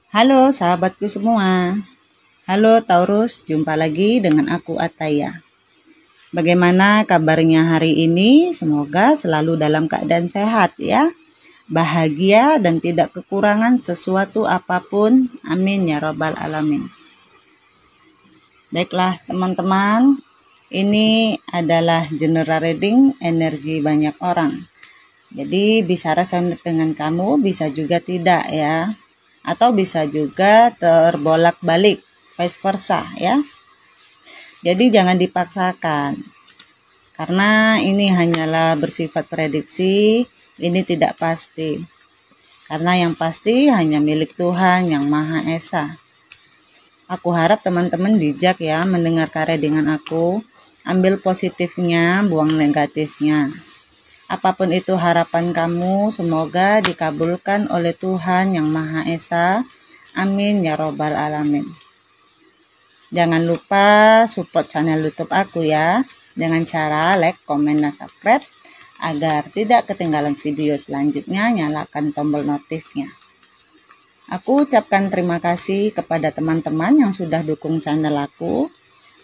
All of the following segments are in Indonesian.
Halo sahabatku semua. Halo Taurus, jumpa lagi dengan aku Ataya. Bagaimana kabarnya hari ini? Semoga selalu dalam keadaan sehat ya. Bahagia dan tidak kekurangan sesuatu apapun. Amin ya robbal alamin. Baiklah teman-teman, ini adalah general reading energi banyak orang. Jadi bisa resonate dengan kamu, bisa juga tidak ya. Atau bisa juga terbolak-balik, vice versa ya. Jadi jangan dipaksakan. Karena ini hanyalah bersifat prediksi, ini tidak pasti. Karena yang pasti hanya milik Tuhan yang Maha Esa. Aku harap teman-teman bijak ya mendengar karya dengan aku. Ambil positifnya, buang negatifnya. Apapun itu harapan kamu, semoga dikabulkan oleh Tuhan yang Maha Esa. Amin ya robbal alamin. Jangan lupa support channel YouTube aku ya, dengan cara like, komen, dan subscribe. Agar tidak ketinggalan video selanjutnya, nyalakan tombol notifnya. Aku ucapkan terima kasih kepada teman-teman yang sudah dukung channel aku.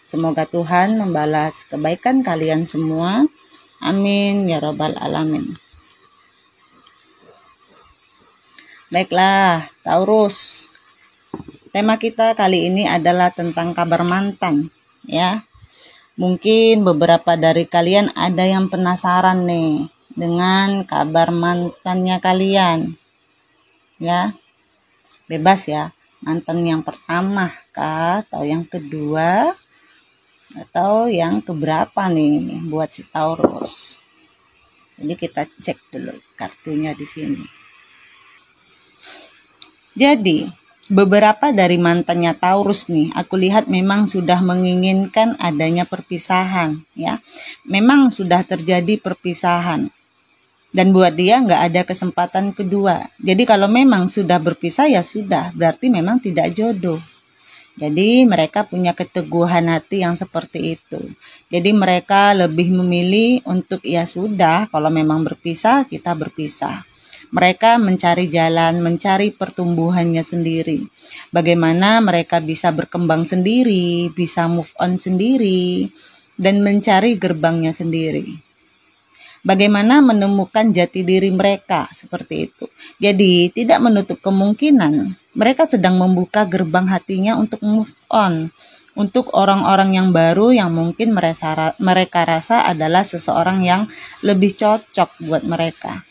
Semoga Tuhan membalas kebaikan kalian semua. Amin ya robbal alamin. Baiklah, Taurus. Tema kita kali ini adalah tentang kabar mantan, ya. Mungkin beberapa dari kalian ada yang penasaran nih dengan kabar mantannya kalian. Ya. Bebas ya. Mantan yang pertama kah atau yang kedua? Atau yang keberapa nih buat si Taurus. Jadi kita cek dulu kartunya di sini. Jadi, beberapa dari mantannya Taurus nih, aku lihat memang sudah menginginkan adanya perpisahan ya. Memang sudah terjadi perpisahan. Dan buat dia nggak ada kesempatan kedua. Jadi kalau memang sudah berpisah ya sudah, berarti memang tidak jodoh. Jadi mereka punya keteguhan hati yang seperti itu. Jadi mereka lebih memilih untuk ya sudah, kalau memang berpisah kita berpisah. Mereka mencari jalan, mencari pertumbuhannya sendiri. Bagaimana mereka bisa berkembang sendiri, bisa move on sendiri, dan mencari gerbangnya sendiri. Bagaimana menemukan jati diri mereka seperti itu. Jadi tidak menutup kemungkinan mereka sedang membuka gerbang hatinya untuk move on. Untuk orang-orang yang baru yang mungkin mereka rasa adalah seseorang yang lebih cocok buat mereka.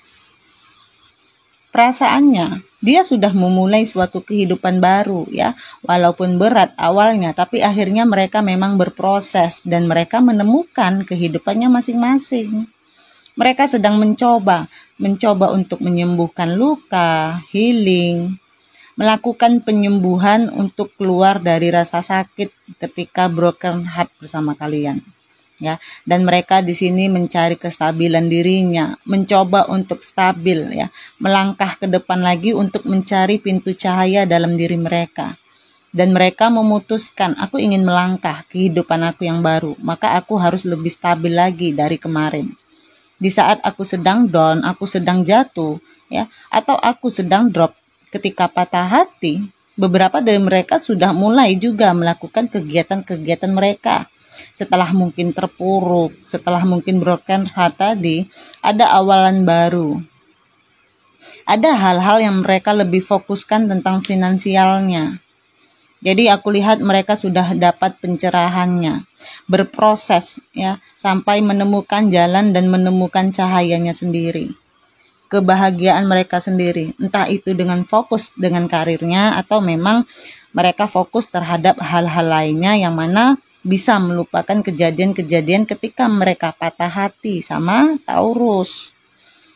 Perasaannya, dia sudah memulai suatu kehidupan baru ya. Walaupun berat awalnya, tapi akhirnya mereka memang berproses dan mereka menemukan kehidupannya masing-masing. Mereka sedang mencoba untuk menyembuhkan luka, healing, melakukan penyembuhan untuk keluar dari rasa sakit ketika broken heart bersama kalian. Ya, dan mereka di sini mencari kestabilan dirinya, mencoba untuk stabil ya, melangkah ke depan lagi untuk mencari pintu cahaya dalam diri mereka. Dan mereka memutuskan, aku ingin melangkah kehidupan aku yang baru, maka aku harus lebih stabil lagi dari kemarin. Di saat aku sedang down, aku sedang jatuh, ya, atau aku sedang drop ketika patah hati, beberapa dari mereka sudah mulai juga melakukan kegiatan-kegiatan mereka. Setelah mungkin terpuruk, setelah mungkin broken heart tadi, ada awalan baru. Ada hal-hal yang mereka lebih fokuskan tentang finansialnya. Jadi aku lihat mereka sudah dapat pencerahannya, berproses ya sampai menemukan jalan dan menemukan cahayanya sendiri. Kebahagiaan mereka sendiri, entah itu dengan fokus dengan karirnya atau memang mereka fokus terhadap hal-hal lainnya yang mana bisa melupakan kejadian-kejadian ketika mereka patah hati sama Taurus.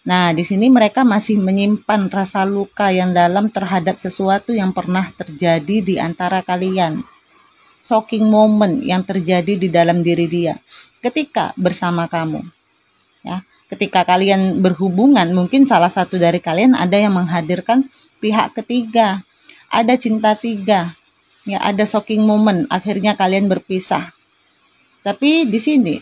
Nah, di sini mereka masih menyimpan rasa luka yang dalam terhadap sesuatu yang pernah terjadi di antara kalian. Shocking moment yang terjadi di dalam diri dia ketika bersama kamu. Ya, ketika kalian berhubungan, mungkin salah satu dari kalian ada yang menghadirkan pihak ketiga. Ada cinta tiga. Ya, ada shocking moment, akhirnya kalian berpisah. Tapi di sini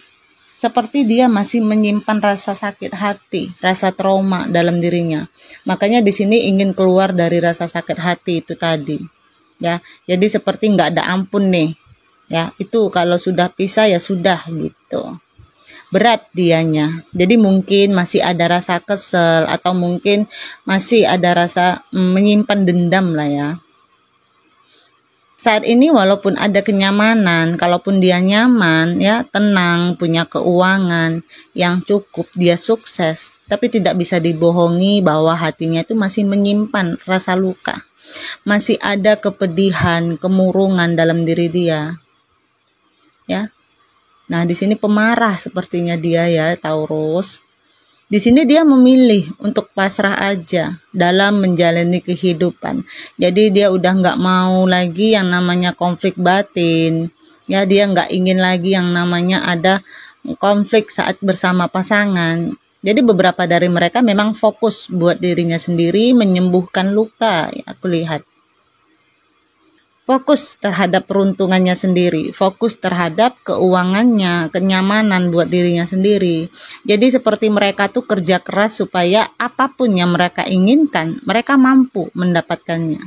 seperti dia masih menyimpan rasa sakit hati, rasa trauma dalam dirinya. Makanya di sini ingin keluar dari rasa sakit hati itu tadi. Ya, jadi seperti nggak ada ampun nih. Ya, itu kalau sudah pisah ya sudah gitu. Berat dianya. Jadi mungkin masih ada rasa kesel atau mungkin masih ada rasa menyimpan dendam lah ya. Saat ini walaupun ada kenyamanan, kalaupun dia nyaman, ya tenang, punya keuangan yang cukup, dia sukses, tapi tidak bisa dibohongi bahwa hatinya itu masih menyimpan rasa luka. Masih ada kepedihan, kemurungan dalam diri dia. Ya. Nah, di sini pemarah sepertinya dia ya, Taurus. Di sini dia memilih untuk pasrah aja dalam menjalani kehidupan. Jadi dia udah nggak mau lagi yang namanya konflik batin. Ya, dia nggak ingin lagi yang namanya ada konflik saat bersama pasangan. Jadi beberapa dari mereka memang fokus buat dirinya sendiri menyembuhkan luka. Ya, aku lihat. Fokus terhadap peruntungannya sendiri, fokus terhadap keuangannya, kenyamanan buat dirinya sendiri. Jadi seperti mereka tuh kerja keras supaya apapun yang mereka inginkan, mereka mampu mendapatkannya.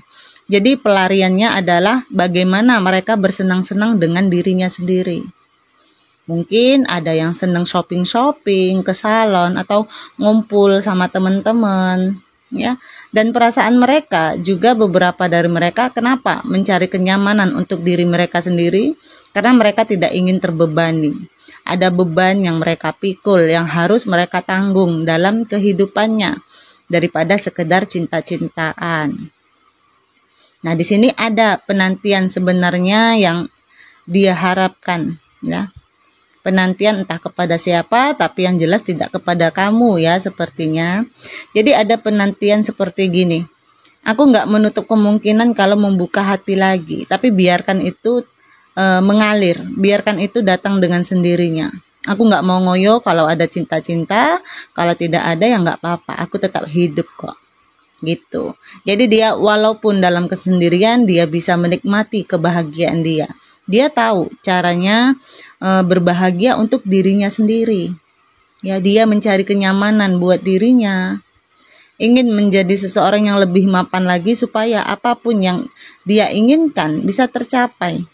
Jadi pelariannya adalah bagaimana mereka bersenang-senang dengan dirinya sendiri. Mungkin ada yang senang shopping-shopping ke salon atau ngumpul sama teman-teman. Ya, dan perasaan mereka juga beberapa dari mereka kenapa mencari kenyamanan untuk diri mereka sendiri, karena mereka tidak ingin terbebani. Ada beban yang mereka pikul yang harus mereka tanggung dalam kehidupannya daripada sekedar cinta-cintaan. Nah, di sini ada penantian sebenarnya yang dia harapkan, ya. Penantian entah kepada siapa, tapi yang jelas tidak kepada kamu ya sepertinya. Jadi ada penantian seperti gini. Aku nggak menutup kemungkinan kalau membuka hati lagi, tapi biarkan itu mengalir, biarkan itu datang dengan sendirinya. Aku nggak mau ngoyo kalau ada cinta-cinta, kalau tidak ada ya nggak apa-apa, aku tetap hidup kok. Gitu. Jadi dia walaupun dalam kesendirian, dia bisa menikmati kebahagiaan dia. Dia tahu caranya berbahagia untuk dirinya sendiri. Ya, dia mencari kenyamanan buat dirinya. Ingin menjadi seseorang yang lebih mapan lagi supaya apapun yang dia inginkan bisa tercapai.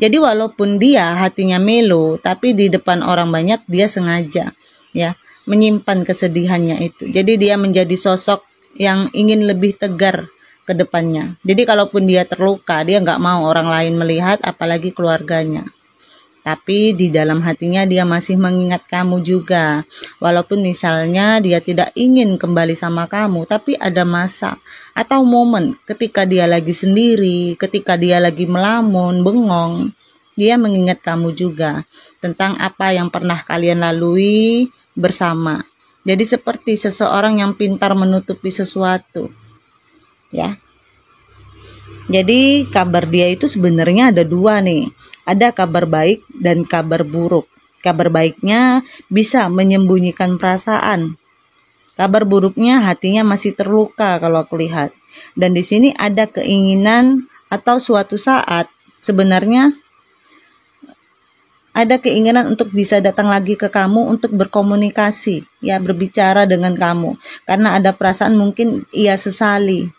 Jadi walaupun dia hatinya melo, tapi di depan orang banyak dia sengaja ya menyimpan kesedihannya itu. Jadi dia menjadi sosok yang ingin lebih tegar ke depannya. Jadi kalaupun dia terluka, dia nggak mau orang lain melihat, apalagi keluarganya. Tapi di dalam hatinya dia masih mengingat kamu juga. Walaupun misalnya dia tidak ingin kembali sama kamu, tapi ada masa atau momen ketika dia lagi sendiri, ketika dia lagi melamun, bengong, dia mengingat kamu juga tentang apa yang pernah kalian lalui bersama. Jadi seperti seseorang yang pintar menutupi sesuatu. Ya. Jadi kabar dia itu sebenarnya ada dua nih. Ada kabar baik dan kabar buruk. Kabar baiknya bisa menyembunyikan perasaan. Kabar buruknya hatinya masih terluka kalau aku lihat. Dan di sini ada keinginan atau suatu saat sebenarnya ada keinginan untuk bisa datang lagi ke kamu untuk berkomunikasi, ya berbicara dengan kamu. Karena ada perasaan mungkin ia sesali.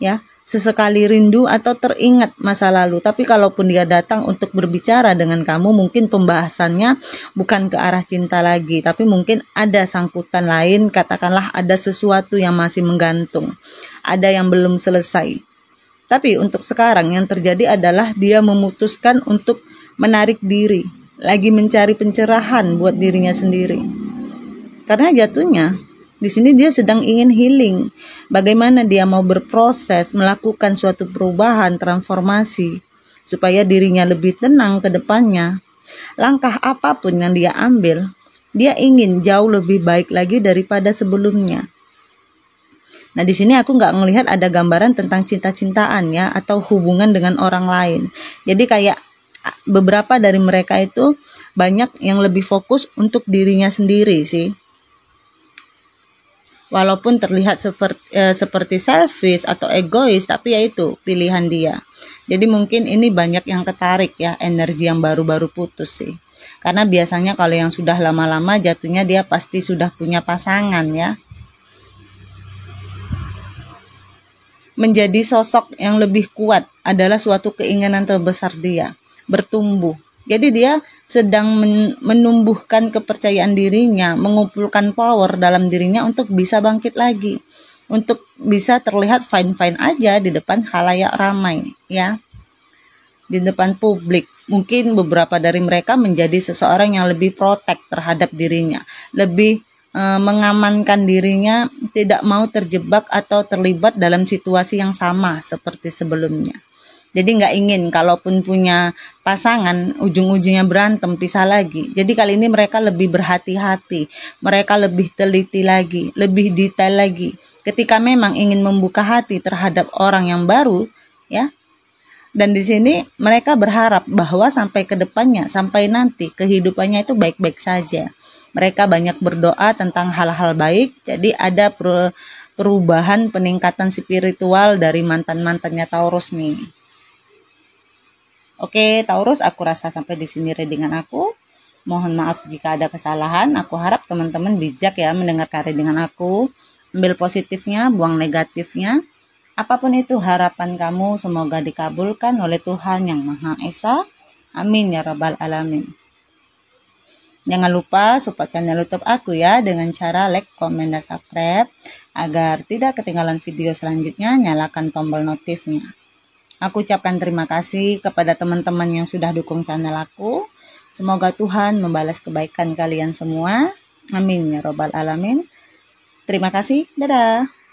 Ya. Sesekali rindu atau teringat masa lalu. Tapi kalaupun dia datang untuk berbicara dengan kamu, mungkin pembahasannya bukan ke arah cinta lagi, tapi mungkin ada sangkutan lain, katakanlah ada sesuatu yang masih menggantung, ada yang belum selesai. Tapi untuk sekarang yang terjadi adalah dia memutuskan untuk menarik diri, lagi mencari pencerahan buat dirinya sendiri. Karena jatuhnya di sini dia sedang ingin healing. Bagaimana dia mau berproses, melakukan suatu perubahan, transformasi, supaya dirinya lebih tenang ke depannya. Langkah apapun yang dia ambil, dia ingin jauh lebih baik lagi daripada sebelumnya. Nah, di sini aku nggak ngelihat ada gambaran tentang cinta-cintaan ya, atau hubungan dengan orang lain. Jadi kayak beberapa dari mereka itu banyak yang lebih fokus untuk dirinya sendiri sih. Walaupun terlihat seperti selfish atau egois, tapi ya itu pilihan dia. Jadi mungkin ini banyak yang ketarik ya, energi yang baru-baru putus sih. Karena biasanya kalau yang sudah lama-lama jatuhnya dia pasti sudah punya pasangan ya. Menjadi sosok yang lebih kuat adalah suatu keinginan terbesar dia, bertumbuh. Jadi dia sedang menumbuhkan kepercayaan dirinya, mengumpulkan power dalam dirinya untuk bisa bangkit lagi, untuk bisa terlihat fine-fine aja di depan khalayak ramai ya, di depan publik. Mungkin beberapa dari mereka menjadi seseorang yang lebih protek terhadap dirinya, lebih mengamankan dirinya, tidak mau terjebak atau terlibat dalam situasi yang sama seperti sebelumnya. Jadi nggak ingin kalaupun punya pasangan ujung-ujungnya berantem, pisah lagi. Jadi kali ini mereka lebih berhati-hati, mereka lebih teliti lagi, lebih detail lagi. Ketika memang ingin membuka hati terhadap orang yang baru, ya. Dan di sini mereka berharap bahwa sampai ke depannya, sampai nanti kehidupannya itu baik-baik saja. Mereka banyak berdoa tentang hal-hal baik, jadi ada perubahan peningkatan spiritual dari mantan-mantannya Taurus nih. Oke, Taurus, aku rasa sampai di sini readingan aku. Mohon maaf jika ada kesalahan. Aku harap teman-teman bijak ya mendengarkan readingan aku. Ambil positifnya, buang negatifnya. Apapun itu harapan kamu semoga dikabulkan oleh Tuhan Yang Maha Esa. Amin ya Rabbal Alamin. Jangan lupa support channel YouTube aku ya dengan cara like, komen, dan subscribe agar tidak ketinggalan video selanjutnya. Nyalakan tombol notifnya. Aku ucapkan terima kasih kepada teman-teman yang sudah dukung channel aku. Semoga Tuhan membalas kebaikan kalian semua. Amin ya Rabbal Alamin. Terima kasih. Dadah.